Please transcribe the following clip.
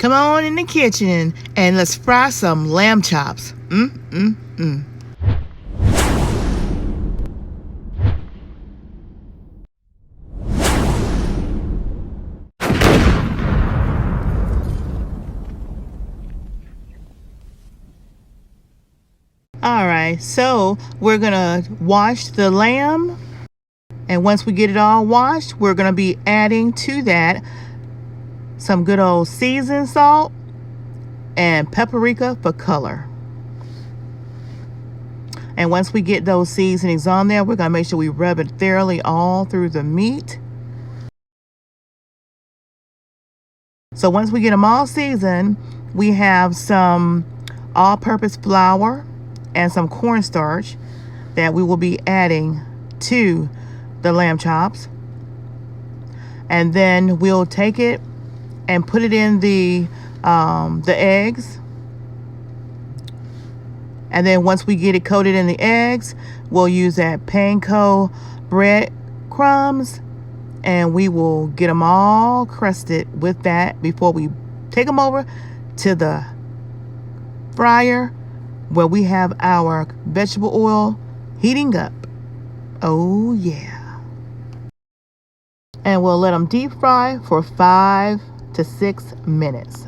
Come on in the kitchen and let's fry some lamb chops. Alright, so we're gonna wash the lamb, and once we get it all washed, we're gonna be adding to that some good old seasoned salt and paprika for color. And once we get those seasonings on there, we're gonna make sure we rub it thoroughly all through the meat. So once we get them all seasoned, we have some all-purpose flour and some cornstarch that we will be adding to the lamb chops. And then we'll take it and put it in the eggs. And then once we get it coated in the eggs, we'll use that panko bread crumbs, and we will get them all crusted with that before we take them over to the fryer where we have our vegetable oil heating up. Oh yeah. And we'll let them deep fry for 5 to 6 minutes.